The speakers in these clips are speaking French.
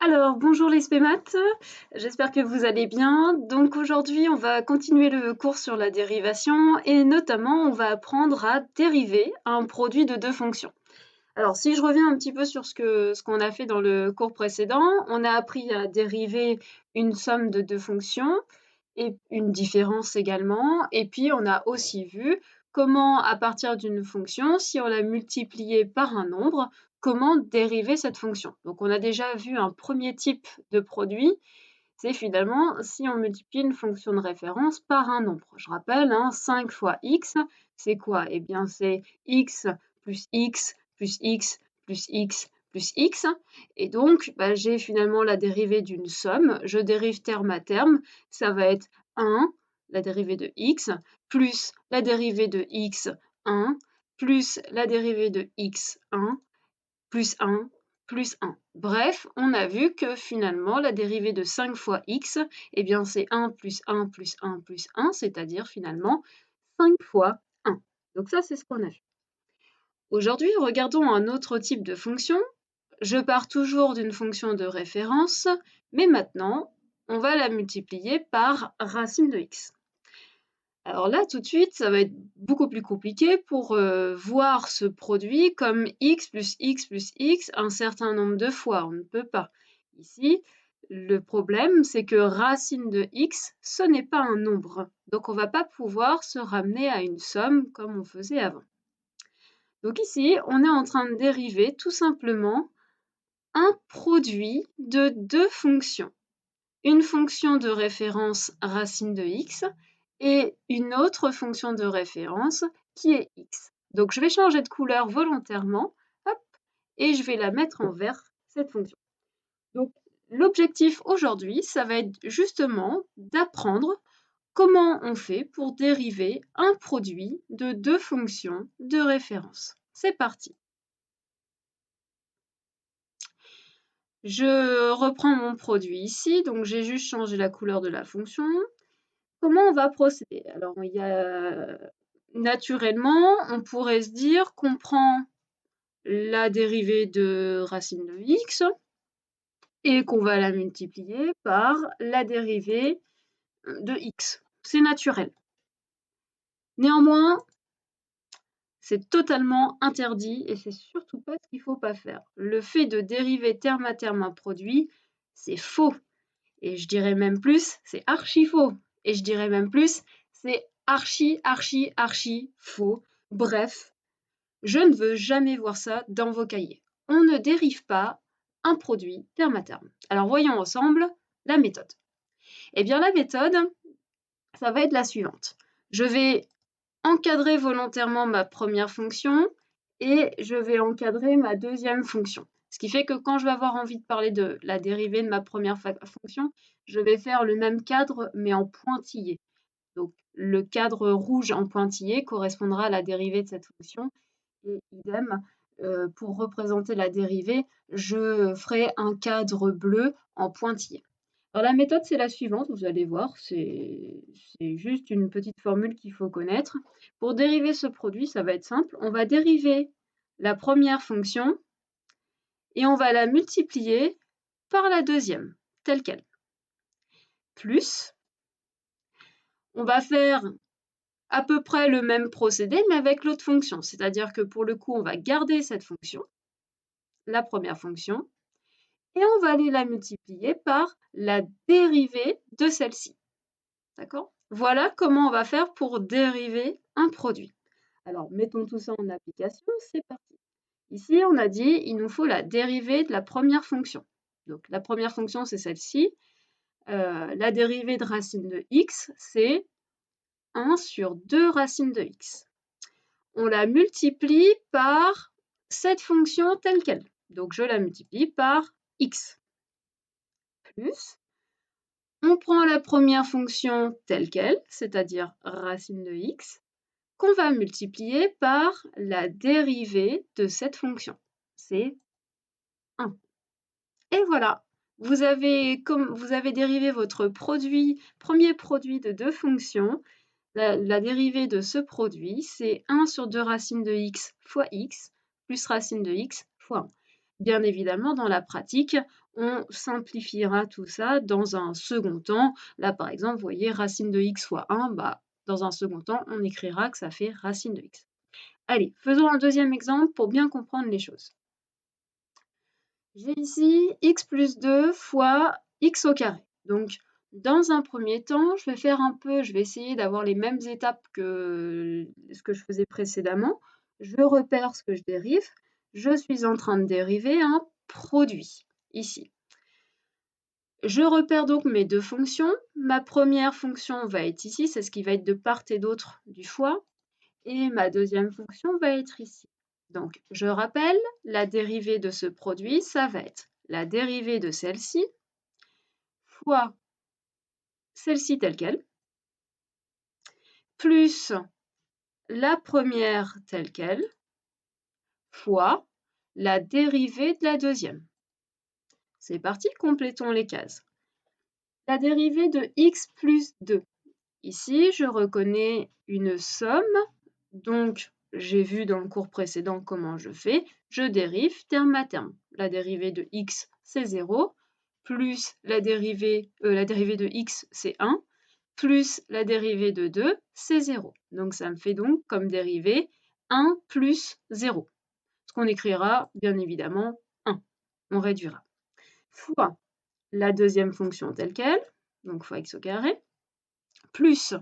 Alors, bonjour les spémates, j'espère que vous allez bien. Donc aujourd'hui, on va continuer le cours sur la dérivation et notamment, on va apprendre à dériver un produit de deux fonctions. Alors, si je reviens un petit peu sur ce qu'on a fait dans le cours précédent, on a appris à dériver une somme de deux fonctions et une différence également. Et puis, on a aussi vu comment, à partir d'une fonction, si on la multipliait par un nombre, comment dériver cette fonction. Donc, on a déjà vu un premier type de produit, c'est finalement si on multiplie une fonction de référence par un nombre. Je rappelle, 5 fois x, c'est quoi? Eh bien, c'est x plus x plus x plus x plus x. Et donc, j'ai finalement la dérivée d'une somme. Je dérive terme à terme. Ça va être 1, la dérivée de x, plus la dérivée de x, 1, plus la dérivée de x, 1, plus 1, plus 1. Bref, on a vu que finalement, la dérivée de 5 fois x, eh bien, c'est 1 plus 1 plus 1 plus 1, c'est-à-dire finalement 5 fois 1. Donc ça, c'est ce qu'on a vu. Aujourd'hui, regardons un autre type de fonction. Je pars toujours d'une fonction de référence, mais maintenant, on va la multiplier par racine de x. Alors là, tout de suite, ça va être beaucoup plus compliqué pour voir ce produit comme x plus x plus x un certain nombre de fois. On ne peut pas. Ici, le problème, c'est que racine de x, ce n'est pas un nombre. Donc, on ne va pas pouvoir se ramener à une somme comme on faisait avant. Donc ici, on est en train de dériver tout simplement un produit de deux fonctions. Une fonction de référence racine de x et une autre fonction de référence qui est x. Donc je vais changer de couleur volontairement, hop, et je vais la mettre en vert, cette fonction. Donc l'objectif aujourd'hui, ça va être justement d'apprendre comment on fait pour dériver un produit de deux fonctions de référence. C'est parti. Je reprends mon produit ici, donc j'ai juste changé la couleur de la fonction. Comment on va procéder? Alors, il y a naturellement, on pourrait se dire qu'on prend la dérivée de racine de x et qu'on va la multiplier par la dérivée de x. C'est naturel. Néanmoins, c'est totalement interdit et c'est surtout pas ce qu'il ne faut pas faire. Le fait de dériver terme à terme un produit, c'est faux. Et je dirais même plus, c'est archi faux. Et je dirais même plus, c'est archi faux. Bref, je ne veux jamais voir ça dans vos cahiers. On ne dérive pas un produit terme à terme. Alors voyons ensemble la méthode. Eh bien la méthode, ça va être la suivante. Je vais encadrer volontairement ma première fonction et je vais encadrer ma deuxième fonction. Ce qui fait que quand je vais avoir envie de parler de la dérivée de ma première fonction, je vais faire le même cadre mais en pointillé. Donc le cadre rouge en pointillé correspondra à la dérivée de cette fonction et idem, pour représenter la dérivée, je ferai un cadre bleu en pointillé. Alors la méthode, c'est la suivante, vous allez voir, c'est juste une petite formule qu'il faut connaître. Pour dériver ce produit, ça va être simple. On va dériver la première fonction et on va la multiplier par la deuxième, telle qu'elle. Plus, on va faire à peu près le même procédé, mais avec l'autre fonction. C'est-à-dire que pour le coup, on va garder cette fonction, la première fonction, et on va aller la multiplier par la dérivée de celle-ci. D'accord? Voilà comment on va faire pour dériver un produit. Alors, mettons tout ça en application, c'est parti. Ici, on a dit il nous faut la dérivée de la première fonction. Donc, la première fonction, c'est celle-ci. La dérivée de racine de x, c'est 1 sur 2 racines de x. On la multiplie par cette fonction telle qu'elle. Donc, je la multiplie par x. Plus, on prend la première fonction telle qu'elle, c'est-à-dire racine de x, qu'on va multiplier par la dérivée de cette fonction. C'est 1. Et voilà, vous avez dérivé votre premier produit de deux fonctions. La dérivée de ce produit, c'est 1 sur 2 racines de x fois x plus racine de x fois 1. Bien évidemment, dans la pratique, on simplifiera tout ça dans un second temps. Là, par exemple, vous voyez, racine de x fois 1, dans un second temps, on écrira que ça fait racine de x. Allez, faisons un deuxième exemple pour bien comprendre les choses. J'ai ici x plus 2 fois x au carré. Donc, dans un premier temps, je vais essayer d'avoir les mêmes étapes que ce que je faisais précédemment. Je repère ce que je dérive. Je suis en train de dériver un produit, ici. Je repère donc mes deux fonctions. Ma première fonction va être ici, c'est ce qui va être de part et d'autre du fois. Et ma deuxième fonction va être ici. Donc, je rappelle, la dérivée de ce produit, ça va être la dérivée de celle-ci fois celle-ci telle qu'elle, plus la première telle qu'elle, fois la dérivée de la deuxième. C'est parti, complétons les cases. La dérivée de x plus 2. Ici, je reconnais une somme, donc j'ai vu dans le cours précédent comment je fais. Je dérive terme à terme. La dérivée de x, c'est 0, plus la dérivée de x, c'est 1, plus la dérivée de 2, c'est 0. Donc ça me fait donc comme dérivée 1 plus 0. Ce qu'on écrira, bien évidemment, 1. On réduira. Fois la deuxième fonction telle qu'elle, donc fois x au carré, plus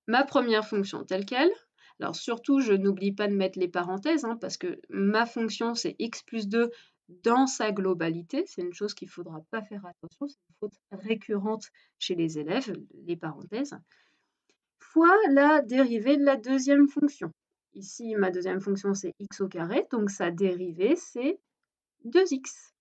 ma première fonction telle qu'elle. Alors surtout, je n'oublie pas de mettre les parenthèses, parce que ma fonction, c'est x plus 2 dans sa globalité. C'est une chose qu'il ne faudra pas faire attention, c'est une faute récurrente chez les élèves, les parenthèses, fois la dérivée de la deuxième fonction. Ici, ma deuxième fonction, c'est x au carré, donc sa dérivée, c'est 2x.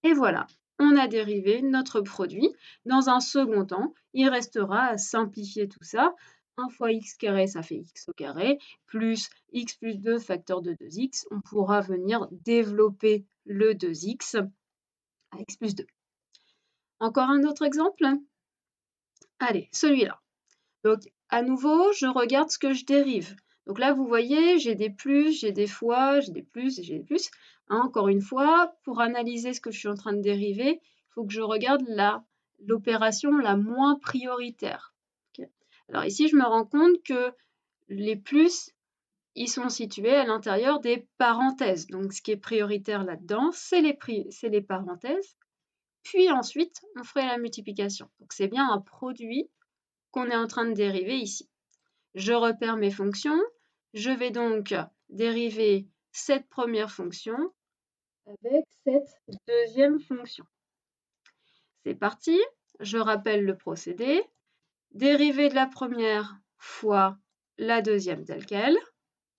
Et voilà, on a dérivé notre produit. Dans un second temps, il restera à simplifier tout ça. 1 fois x carré, ça fait x au carré, plus x plus 2 facteur de 2x. On pourra venir développer le 2x à x plus 2. Encore un autre exemple? Allez, celui-là. Donc, à nouveau, je regarde ce que je dérive. Donc là, vous voyez, j'ai des plus, j'ai des fois, j'ai des plus et j'ai des plus. Encore une fois, pour analyser ce que je suis en train de dériver, il faut que je regarde l'opération la moins prioritaire. Okay. Alors ici, je me rends compte que les plus, ils sont situés à l'intérieur des parenthèses. Donc, ce qui est prioritaire là-dedans, c'est les parenthèses. Puis ensuite, on ferait la multiplication. Donc, c'est bien un produit qu'on est en train de dériver ici. Je repère mes fonctions. Je vais donc dériver cette première fonction avec cette deuxième fonction. C'est parti. Je rappelle le procédé. Dérivée de la première fois la deuxième telle qu'elle,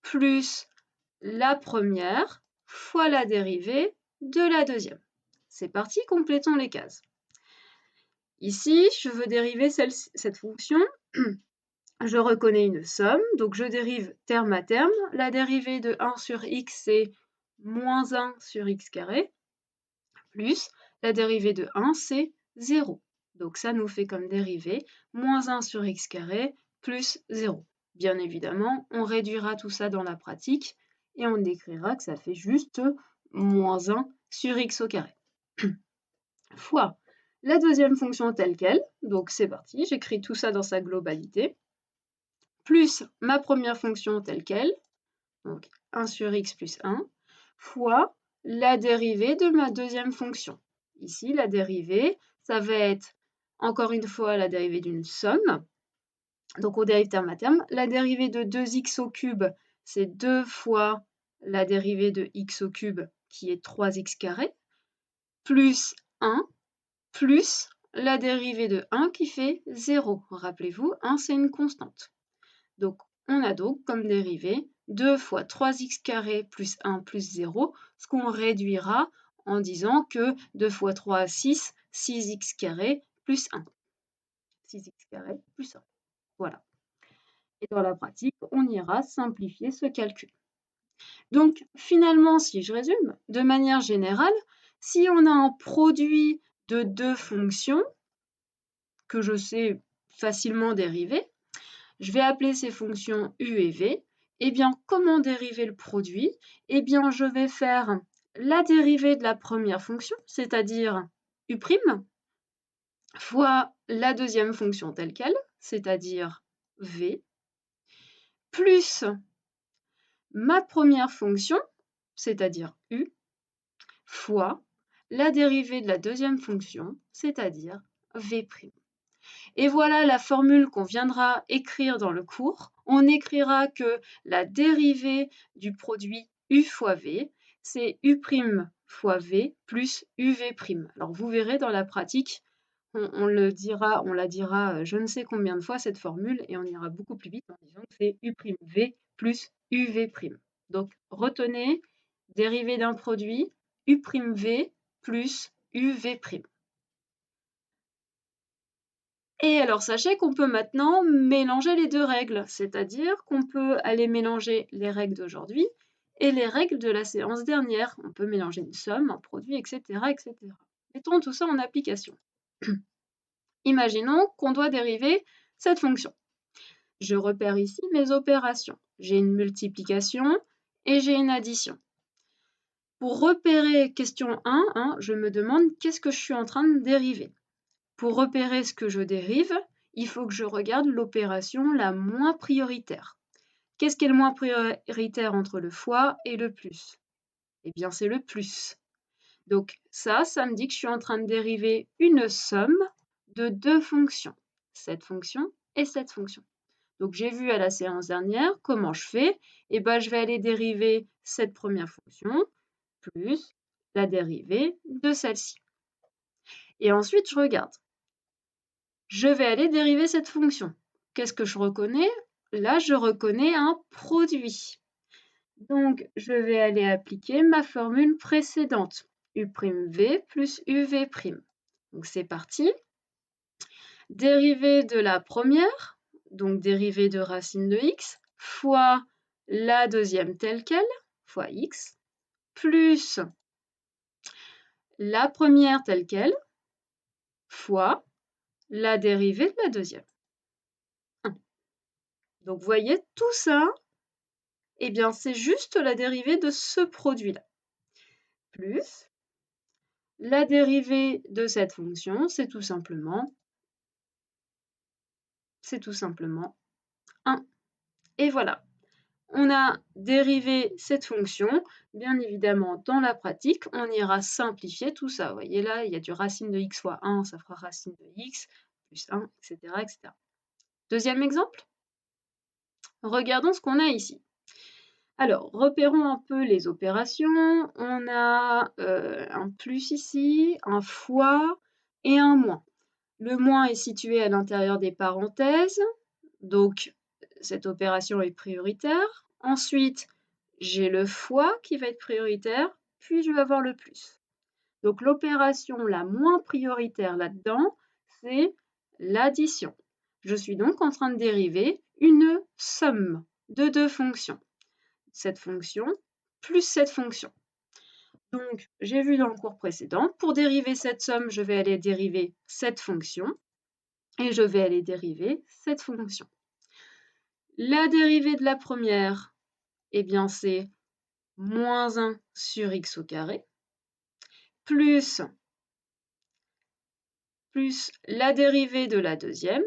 plus la première fois la dérivée de la deuxième. C'est parti, complétons les cases. Ici, je veux dériver cette fonction. Je reconnais une somme, donc je dérive terme à terme. La dérivée de 1 sur x, c'est moins 1 sur x carré, plus la dérivée de 1, c'est 0. Donc ça nous fait comme dérivée moins 1 sur x carré plus 0. Bien évidemment, on réduira tout ça dans la pratique et on écrira que ça fait juste moins 1 sur x au carré. Fois la deuxième fonction telle qu'elle, donc c'est parti, j'écris tout ça dans sa globalité, plus ma première fonction telle qu'elle, donc 1 sur x plus 1, fois la dérivée de ma deuxième fonction. Ici, la dérivée, ça va être encore une fois la dérivée d'une somme. Donc on dérive terme à terme. La dérivée de 2x au cube, c'est 2 fois la dérivée de x au cube, qui est 3x carré, plus 1, plus la dérivée de 1 qui fait 0. Rappelez-vous, 1 c'est une constante. Donc on a donc comme dérivée 2 fois 3x carré plus 1 plus 0, ce qu'on réduira en disant que 2 fois 3, 6, 6x carré plus 1. 6x carré plus 1. Voilà. Et dans la pratique, on ira simplifier ce calcul. Donc finalement, si je résume, de manière générale, si on a un produit de deux fonctions que je sais facilement dériver, je vais appeler ces fonctions u et v. Eh bien, comment dériver le produit? Eh bien, je vais faire la dérivée de la première fonction, c'est-à-dire u' fois la deuxième fonction telle quelle, c'est-à-dire v, plus ma première fonction, c'est-à-dire u, fois la dérivée de la deuxième fonction, c'est-à-dire v'. Et voilà la formule qu'on viendra écrire dans le cours. On écrira que la dérivée du produit u fois v, c'est u' fois v plus uv'. Alors vous verrez dans la pratique, on la dira je ne sais combien de fois cette formule et on ira beaucoup plus vite en disant que c'est u'v plus uv'. Donc retenez, dérivée d'un produit, u'v plus uv'. Et alors sachez qu'on peut maintenant mélanger les deux règles, c'est-à-dire qu'on peut aller mélanger les règles d'aujourd'hui et les règles de la séance dernière. On peut mélanger une somme, un produit, etc., etc. Mettons tout ça en application. Imaginons qu'on doit dériver cette fonction. Je repère ici mes opérations. J'ai une multiplication et j'ai une addition. Pour repérer question 1, je me demande qu'est-ce que je suis en train de dériver. Pour repérer ce que je dérive, il faut que je regarde l'opération la moins prioritaire. Qu'est-ce qui est le moins prioritaire entre le fois et le plus? Eh bien, c'est le plus. Donc ça me dit que je suis en train de dériver une somme de deux fonctions, cette fonction et cette fonction. Donc j'ai vu à la séance dernière comment je fais. Eh bien, je vais aller dériver cette première fonction plus la dérivée de celle-ci. Et ensuite, je regarde. Je vais aller dériver cette fonction. Qu'est-ce que je reconnais? Là, je reconnais un produit. Donc, je vais aller appliquer ma formule précédente, u'v plus uv'. Donc, c'est parti. Dérivée de la première, donc dérivée de racine de x, fois la deuxième telle quelle, fois x, plus la première telle quelle, fois la dérivée de la deuxième. Donc, vous voyez, tout ça, eh bien, c'est juste la dérivée de ce produit-là. Plus la dérivée de cette fonction, c'est tout simplement 1. Et voilà, on a dérivé cette fonction. Bien évidemment, dans la pratique, on ira simplifier tout ça. Vous voyez là, il y a du racine de x fois 1, ça fera racine de x, plus 1, etc., etc. Deuxième exemple, regardons ce qu'on a ici. Alors, repérons un peu les opérations. On a un plus ici, un fois et un moins. Le moins est situé à l'intérieur des parenthèses, donc cette opération est prioritaire. Ensuite, j'ai le fois qui va être prioritaire, puis je vais avoir le plus. Donc l'opération la moins prioritaire là-dedans, c'est l'addition. Je suis donc en train de dériver une somme de deux fonctions. Cette fonction plus cette fonction. Donc, j'ai vu dans le cours précédent, pour dériver cette somme, je vais aller dériver cette fonction et je vais aller dériver cette fonction. La dérivée de la première, eh bien, c'est moins 1 sur x au carré, plus la dérivée de la deuxième.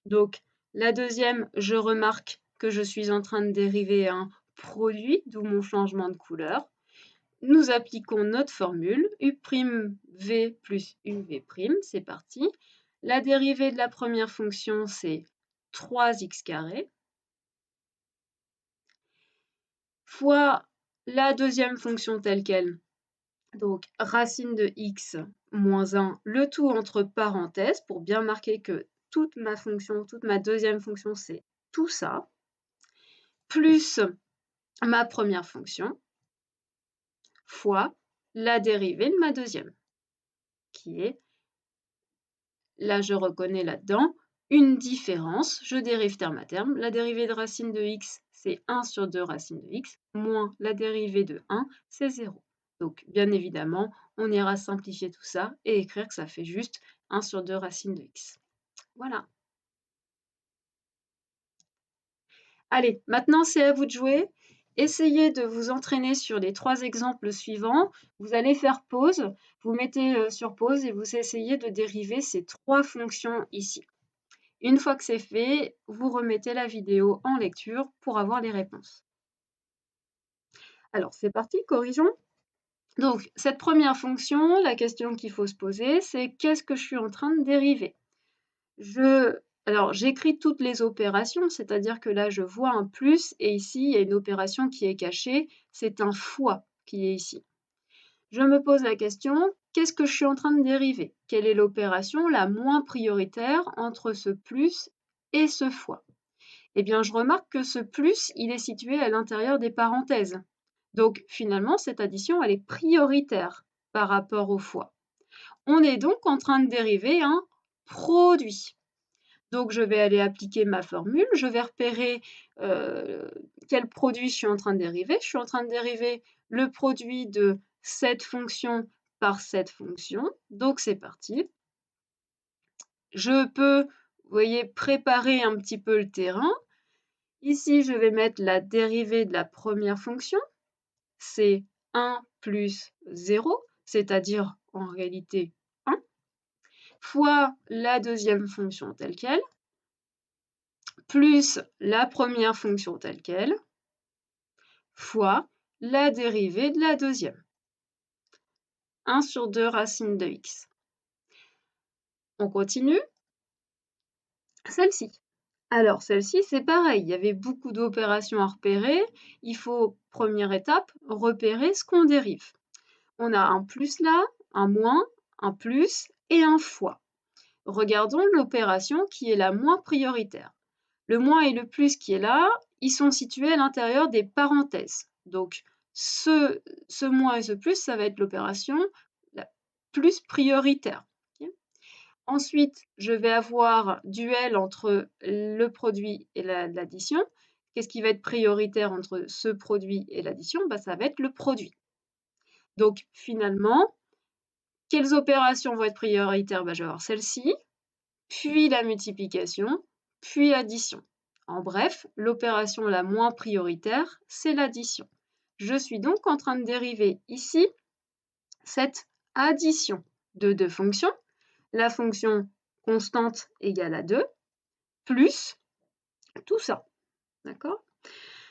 Donc, la deuxième, je remarque que je suis en train de dériver un produit, d'où mon changement de couleur. Nous appliquons notre formule, u'v plus uv', c'est parti. La dérivée de la première fonction, c'est 3x carré, fois la deuxième fonction telle quelle, donc racine de x moins 1, le tout entre parenthèses, pour bien marquer que toute ma deuxième fonction, c'est tout ça, plus ma première fonction, fois la dérivée de ma deuxième, qui est, là je reconnais là-dedans, une différence, je dérive terme à terme, la dérivée de racine de x, c'est 1 sur 2 racine de x, moins la dérivée de 1, c'est 0. Donc, bien évidemment, on ira simplifier tout ça et écrire que ça fait juste 1 sur 2 racine de x. Voilà. Allez, maintenant c'est à vous de jouer. essayez de vous entraîner sur les 3 exemples suivants. Vous allez faire pause, vous mettez sur pause et vous essayez de dériver ces 3 fonctions ici. Une fois que c'est fait, vous remettez la vidéo en lecture pour avoir les réponses. Alors c'est parti, corrigeons. Donc cette première fonction, la question qu'il faut se poser, c'est qu'est-ce que je suis en train de dériver? Alors j'écris toutes les opérations, c'est-à-dire que là je vois un plus et ici il y a une opération qui est cachée, c'est un fois qui est ici. Je me pose la question, qu'est-ce que je suis en train de dériver? Quelle est l'opération la moins prioritaire entre ce plus et ce fois? Eh bien, je remarque que ce plus, il est situé à l'intérieur des parenthèses. Donc, finalement, cette addition, elle est prioritaire par rapport au fois. On est donc en train de dériver un produit. Donc, je vais aller appliquer ma formule. Je vais repérer quel produit je suis en train de dériver. Je suis en train de dériver le produit de cette fonction par cette fonction. Donc, c'est parti. Je peux, vous voyez, préparer un petit peu le terrain. Ici, je vais mettre la dérivée de la première fonction. C'est 1 plus 0, c'est-à-dire en réalité 1, fois la deuxième fonction telle quelle, plus la première fonction telle quelle, fois la dérivée de la deuxième. 1 sur 2 racine de x. On continue. Celle-ci. Alors, celle-ci, c'est pareil. Il y avait beaucoup d'opérations à repérer. Il faut, première étape, repérer ce qu'on dérive. On a un plus là, un moins, un plus et un fois. Regardons l'opération qui est la moins prioritaire. Le moins et le plus qui est là, ils sont situés à l'intérieur des parenthèses. Donc, ce moins et ce plus, ça va être l'opération la plus prioritaire. Okay. Ensuite, je vais avoir duel entre le produit et l'addition. Qu'est-ce qui va être prioritaire entre ce produit et l'addition? Ça va être le produit. Donc, finalement, quelles opérations vont être prioritaires? Je vais avoir celle-ci, puis la multiplication, puis l'addition. En bref, l'opération la moins prioritaire, c'est l'addition. Je suis donc en train de dériver ici cette addition de deux fonctions, la fonction constante égale à 2, plus tout ça. D'accord?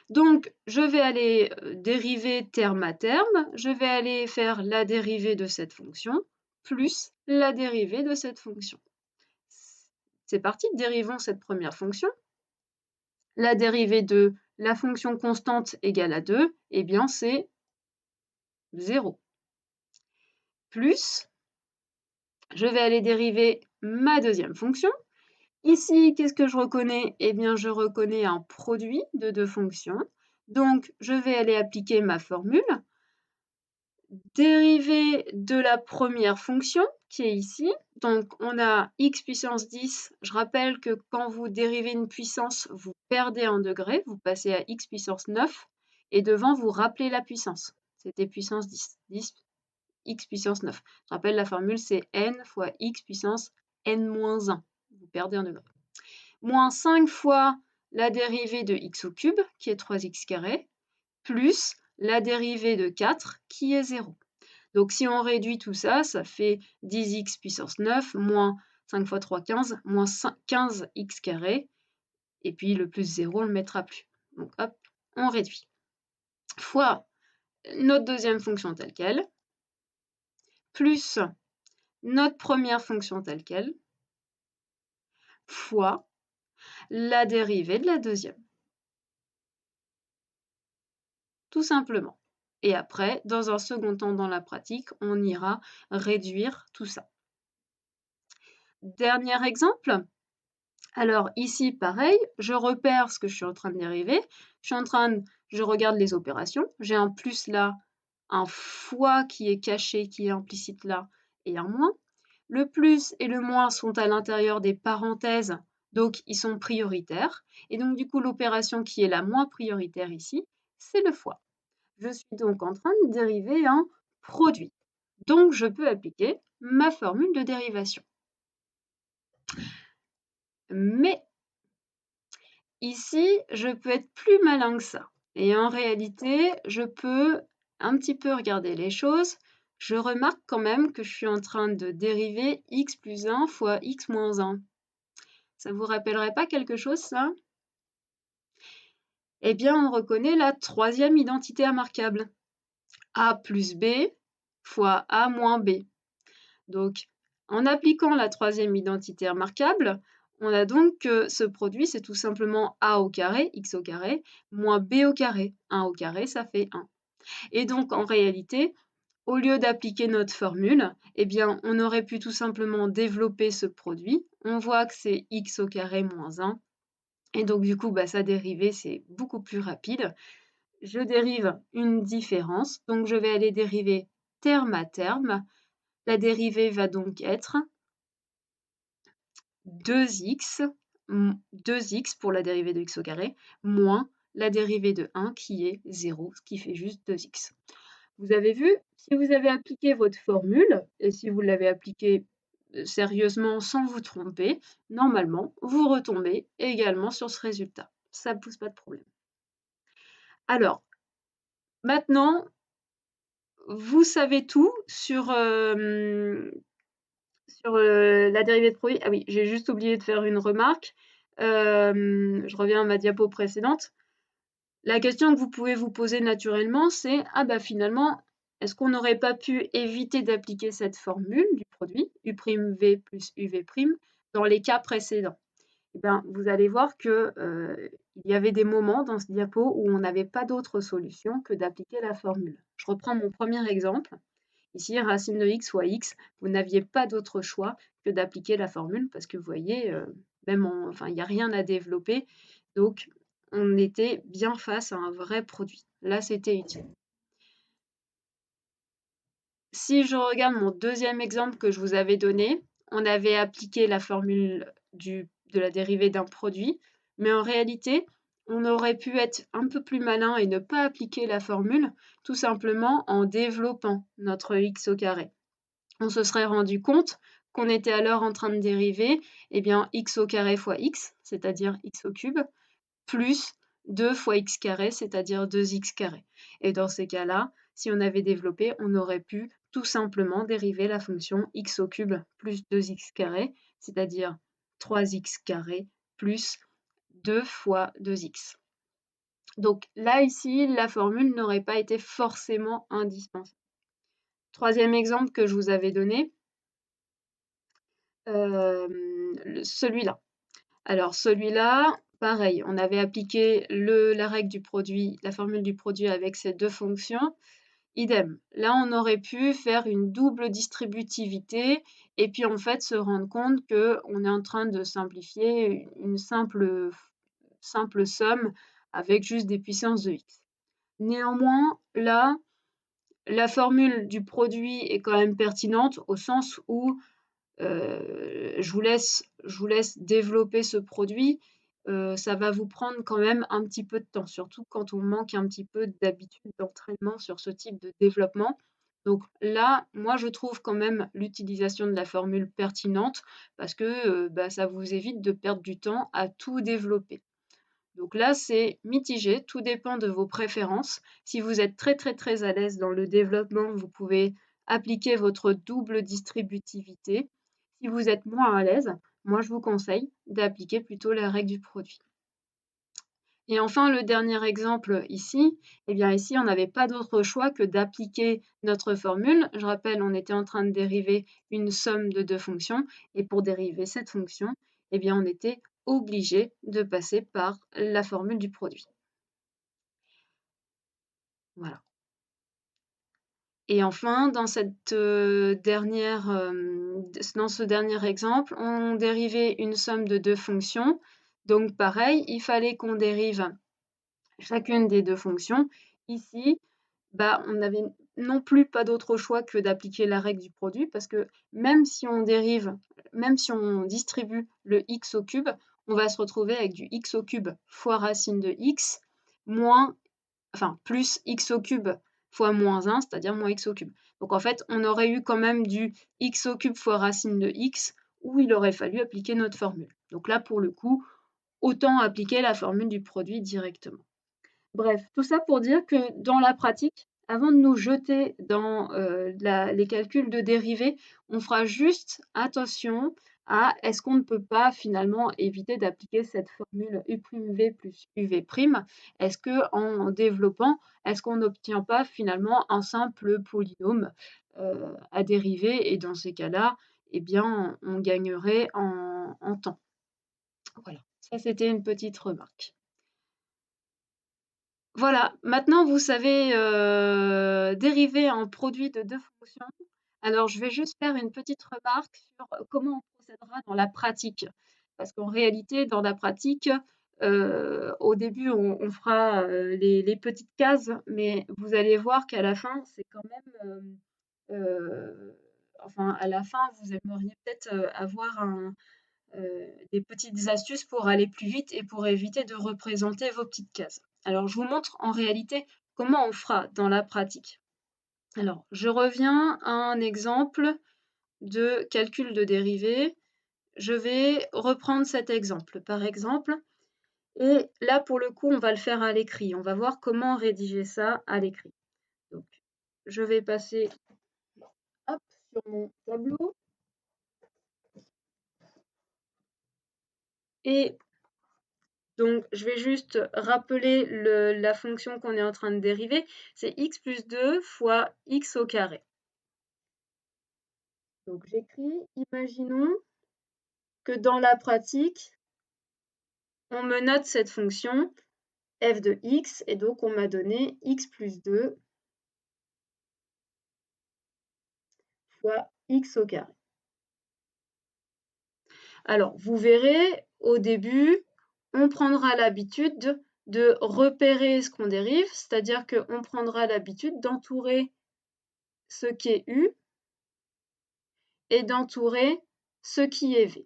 Donc, je vais aller dériver terme à terme, je vais aller faire la dérivée de cette fonction, plus la dérivée de cette fonction. C'est parti, dérivons cette première fonction. La dérivée de la fonction constante égale à 2, eh bien c'est 0. Plus, je vais aller dériver ma deuxième fonction. Ici, qu'est-ce que je reconnais? Eh bien, je reconnais un produit de deux fonctions. Donc, je vais aller appliquer ma formule. Dérivée de la première fonction, qui est ici. Donc, on a x puissance 10. Je rappelle que quand vous dérivez une puissance, vous perdez un degré, vous passez à x puissance 9. Et devant, vous rappelez la puissance. C'était puissance 10. 10 x puissance 9. Je rappelle, la formule, c'est n fois x puissance n-1. Vous perdez un degré. Moins 5 fois la dérivée de x au cube, qui est 3x carré, plus la dérivée de 4, qui est 0. Donc si on réduit tout ça, ça fait 10x puissance 9 moins 5 fois 3, 15, moins 15x carré. Et puis le plus 0, on ne le mettra plus. Donc hop, on réduit. Fois notre deuxième fonction telle quelle, plus notre première fonction telle quelle, fois la dérivée de la deuxième. Tout simplement. Et après, dans un second temps dans la pratique, on ira réduire tout ça. Dernier exemple. Alors ici, pareil, je repère ce que je suis en train de dériver. Je regarde les opérations. J'ai un plus là, un fois qui est caché, qui est implicite là, et un moins. Le plus et le moins sont à l'intérieur des parenthèses, donc ils sont prioritaires. Et donc du coup, l'opération qui est la moins prioritaire ici, c'est le fois. Je suis donc en train de dériver un produit. Donc je peux appliquer ma formule de dérivation. Mais ici, je peux être plus malin que ça. Et en réalité, je peux un petit peu regarder les choses. Je remarque quand même que je suis en train de dériver x plus 1 fois x moins 1. Ça vous rappellerait pas quelque chose, ça? Eh bien, on reconnaît la troisième identité remarquable. A plus B fois A moins B. Donc, en appliquant la troisième identité remarquable, on a donc que ce produit, c'est tout simplement A au carré, x au carré, moins B au carré. 1 au carré, ça fait 1. Et donc, en réalité, au lieu d'appliquer notre formule, eh bien, on aurait pu tout simplement développer ce produit. On voit que c'est x au carré moins 1. Et donc, du coup, sa dérivée, c'est beaucoup plus rapide. Je dérive une différence, donc je vais aller dériver terme à terme. La dérivée va donc être 2x pour la dérivée de x au carré, moins la dérivée de 1 qui est 0, ce qui fait juste 2x. Vous avez vu, si vous avez appliqué votre formule, et si vous l'avez appliquée sérieusement sans vous tromper, normalement, vous retombez également sur ce résultat. Ça ne pose pas de problème. Alors, maintenant, vous savez tout sur la dérivée de produit. Ah oui, j'ai juste oublié de faire une remarque. Je reviens à ma diapo précédente. La question que vous pouvez vous poser naturellement, c'est finalement, est-ce qu'on n'aurait pas pu éviter d'appliquer cette formule du produit, U'(V plus UV', dans les cas précédents? Eh bien, vous allez voir qu'il y avait des moments dans ce diapo où on n'avait pas d'autre solution que d'appliquer la formule. Je reprends mon premier exemple. Ici, racine de x fois x, vous n'aviez pas d'autre choix que d'appliquer la formule parce que vous voyez, il n'y a rien à développer. Donc, on était bien face à un vrai produit. Là, c'était utile. Si je regarde mon deuxième exemple que je vous avais donné, on avait appliqué la formule de la dérivée d'un produit, mais en réalité, on aurait pu être un peu plus malin et ne pas appliquer la formule, tout simplement en développant notre x au carré. On se serait rendu compte qu'on était alors en train de dériver x au carré fois x, c'est-à-dire x au cube, plus 2 fois x carré, c'est-à-dire 2x carré. Et dans ces cas-là, si on avait développé, on aurait pu tout simplement dériver la fonction x au cube plus 2x carré, c'est-à-dire 3x carré plus 2 fois 2x. Donc là, ici, la formule n'aurait pas été forcément indispensable. Troisième exemple que je vous avais donné, celui-là. Alors celui-là, pareil, on avait appliqué la règle du produit, la formule du produit avec ces deux fonctions. Idem. Là, on aurait pu faire une double distributivité et puis en fait se rendre compte qu'on est en train de simplifier une simple somme avec juste des puissances de x. Néanmoins, là, la formule du produit est quand même pertinente au sens où je vous laisse développer ce produit. Ça va vous prendre quand même un petit peu de temps, surtout quand on manque un petit peu d'habitude d'entraînement sur ce type de développement. Donc là, moi, je trouve quand même l'utilisation de la formule pertinente parce que ça vous évite de perdre du temps à tout développer. Donc là, c'est mitigé, tout dépend de vos préférences. Si vous êtes très très très à l'aise dans le développement, vous pouvez appliquer votre double distributivité. Si vous êtes moins à l'aise, moi je vous conseille d'appliquer plutôt la règle du produit. Et enfin, le dernier exemple ici, ici on n'avait pas d'autre choix que d'appliquer notre formule. Je rappelle, on était en train de dériver une somme de deux fonctions, et pour dériver cette fonction, on était obligé de passer par la formule du produit. Voilà. Et enfin, dans ce dernier exemple, on dérivait une somme de deux fonctions. Donc pareil, il fallait qu'on dérive chacune des deux fonctions. Ici, on n'avait non plus pas d'autre choix que d'appliquer la règle du produit parce que même si on distribue le x au cube, on va se retrouver avec du x au cube fois racine de x plus x au cube fois moins 1, c'est-à-dire moins x au cube. Donc en fait, on aurait eu quand même du x au cube fois racine de x où il aurait fallu appliquer notre formule. Donc là, pour le coup, autant appliquer la formule du produit directement. Bref, tout ça pour dire que dans la pratique, avant de nous jeter dans les calculs de dérivés, on fera juste attention à est-ce qu'on ne peut pas finalement éviter d'appliquer cette formule U'V plus UV'? Est-ce que en développant, est-ce qu'on n'obtient pas finalement un simple polynôme à dériver? Et dans ces cas-là, eh bien, on gagnerait en temps. Voilà, ça c'était une petite remarque. Voilà, maintenant vous savez dériver un produit de deux fonctions. Alors je vais juste faire une petite remarque sur comment on procédera dans la pratique. Parce qu'en réalité, dans la pratique, au début, on fera les petites cases, mais vous allez voir qu'à la fin, c'est quand même... enfin, à la fin, vous aimeriez peut-être avoir des petites astuces pour aller plus vite et pour éviter de représenter vos petites cases. Alors, je vous montre en réalité comment on fera dans la pratique. Alors, je reviens à un exemple de calcul de dérivée. Je vais reprendre cet exemple, par exemple. Et là, pour le coup, on va le faire à l'écrit. On va voir comment rédiger ça à l'écrit. Donc, je vais passer hop, sur mon tableau. Et donc, je vais juste rappeler la fonction qu'on est en train de dériver. C'est x plus 2 fois x au carré. Donc, j'écris, imaginons que dans la pratique, on me note cette fonction f de x, et donc on m'a donné x plus 2 fois x au carré. Alors, vous verrez, au début, on prendra l'habitude de repérer ce qu'on dérive, c'est-à-dire qu'on prendra l'habitude d'entourer ce qui est u et d'entourer ce qui est v.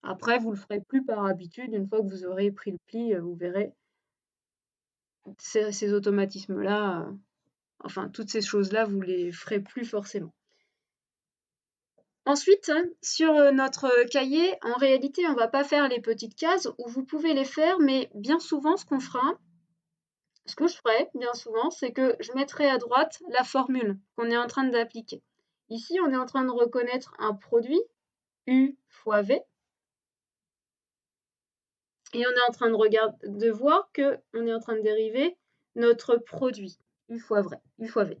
Après, vous le ferez plus par habitude, une fois que vous aurez pris le pli, vous verrez, ces automatismes-là, enfin, toutes ces choses-là, vous les ferez plus forcément. Ensuite, sur notre cahier, en réalité, on ne va pas faire les petites cases, où vous pouvez les faire, mais bien souvent, ce que je ferai bien souvent, c'est que je mettrai à droite la formule qu'on est en train d'appliquer. Ici, on est en train de reconnaître un produit, U fois V, et on est en train de voir qu'on est en train de dériver notre produit, U fois V.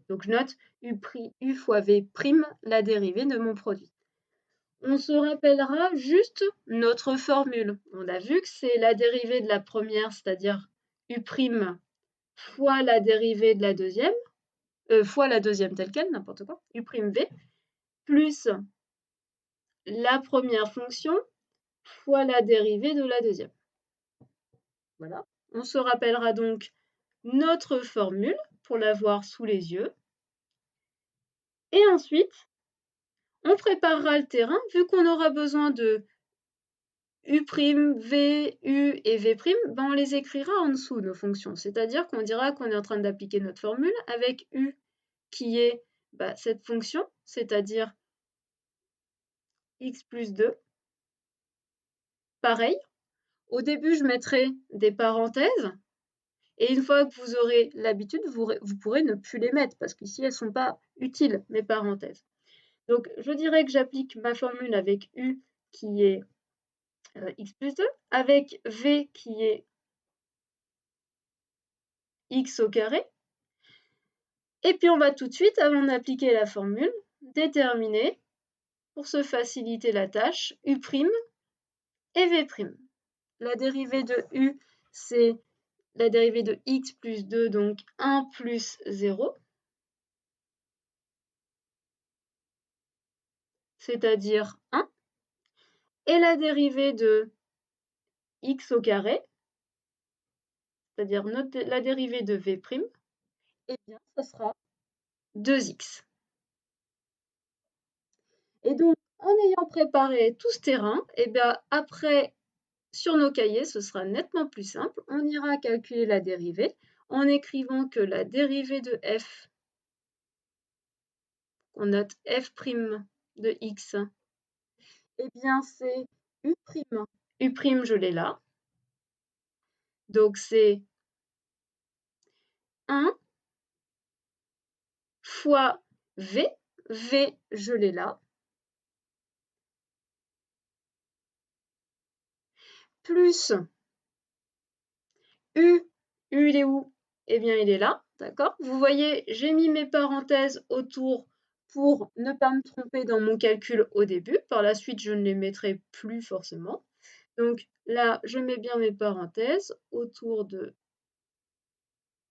Donc je note U fois V prime, la dérivée de mon produit. On se rappellera juste notre formule. On a vu que c'est la dérivée de la première, c'est-à-dire U' fois la dérivée de la deuxième, fois la deuxième telle quelle, n'importe quoi, U'V, plus la première fonction fois la dérivée de la deuxième. Voilà. On se rappellera donc notre formule pour l'avoir sous les yeux. Et ensuite, on préparera le terrain, vu qu'on aura besoin de U', V, U et V', ben on les écrira en dessous, nos fonctions. C'est-à-dire qu'on dira qu'on est en train d'appliquer notre formule avec U qui est cette fonction, c'est-à-dire x plus 2. Pareil, au début, je mettrai des parenthèses. Et une fois que vous aurez l'habitude, vous pourrez ne plus les mettre, parce qu'ici, elles ne sont pas utiles, mes parenthèses. Donc, je dirais que j'applique ma formule avec U qui est x plus 2, avec V qui est x au carré. Et puis, on va tout de suite, avant d'appliquer la formule, déterminer, pour se faciliter la tâche, U' et V'. La dérivée de U, c'est la dérivée de x plus 2, donc 1 plus 0. C'est-à-dire 1. Et la dérivée de x au carré, c'est-à-dire la dérivée de v', eh bien, ça sera 2x. Et donc, en ayant préparé tout ce terrain, eh bien, après, sur nos cahiers, ce sera nettement plus simple. On ira calculer la dérivée en écrivant que la dérivée de f, on note f' de x, eh bien, c'est U'. U', je l'ai là. Donc c'est 1 fois V. V, je l'ai là. Plus U. U, il est où? Eh bien, il est là, d'accord? Vous voyez, j'ai mis mes parenthèses autour pour ne pas me tromper dans mon calcul au début. Par la suite, je ne les mettrai plus forcément. Donc là, je mets bien mes parenthèses autour de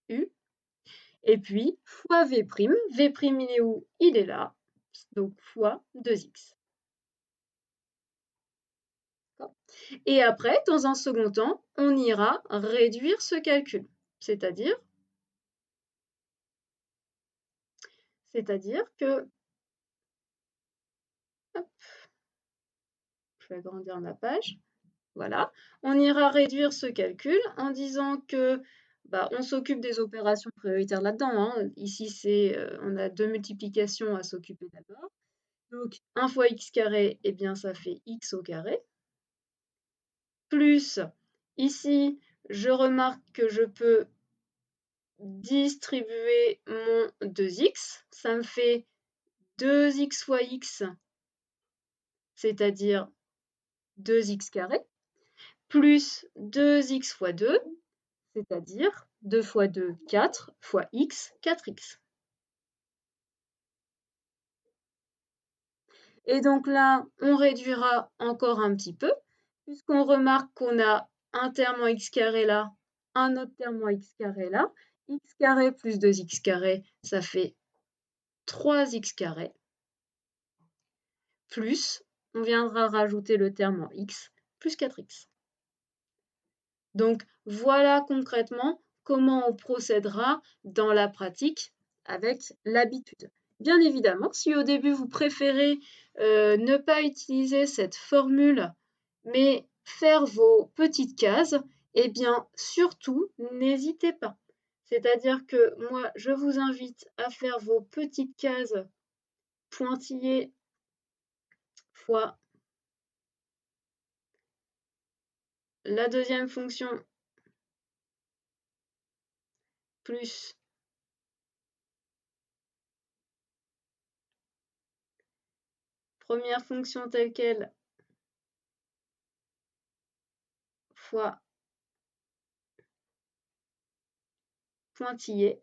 U. Et puis, fois V'. V', il est où? Il est là. Donc, fois 2x. Et après, dans un second temps, on ira réduire ce calcul. C'est-à-dire que, hop, je vais agrandir ma page. Voilà, on ira réduire ce calcul en disant que on s'occupe des opérations prioritaires là-dedans, hein. Ici, on a 2 multiplications à s'occuper d'abord. Donc 1 fois x carré, eh bien ça fait x au carré. Plus, ici, je remarque que je peux distribuer mon 2x. Ça me fait 2x fois x, c'est-à-dire 2x carré, plus 2x fois 2, c'est-à-dire 2 fois 2, 4, fois x, 4x. Et donc là, on réduira encore un petit peu, puisqu'on remarque qu'on a un terme en x carré là, un autre terme en x carré là. X carré plus 2x carré, ça fait 3x carré. Plus, on viendra rajouter le terme en x, plus 4x. Donc voilà concrètement comment on procédera dans la pratique avec l'habitude. Bien évidemment, si au début vous préférez ne pas utiliser cette formule, mais faire vos petites cases, eh bien surtout n'hésitez pas. C'est-à-dire que moi, je vous invite à faire vos petites cases pointillées fois la deuxième fonction plus première fonction telle quelle fois pointillé.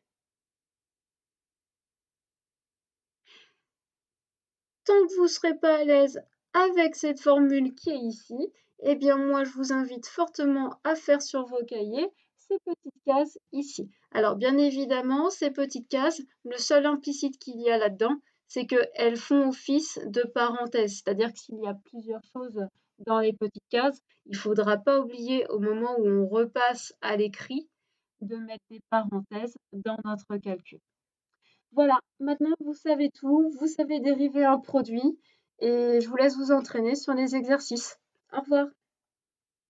Tant que vous ne serez pas à l'aise avec cette formule qui est ici, eh bien moi je vous invite fortement à faire sur vos cahiers ces petites cases ici. Alors bien évidemment, ces petites cases, le seul implicite qu'il y a là-dedans, c'est qu'elles font office de parenthèses. C'est-à-dire que s'il y a plusieurs choses dans les petites cases, il ne faudra pas oublier au moment où on repasse à l'écrit de mettre des parenthèses dans notre calcul. Voilà, maintenant vous savez tout, vous savez dériver un produit et je vous laisse vous entraîner sur les exercices. Au revoir.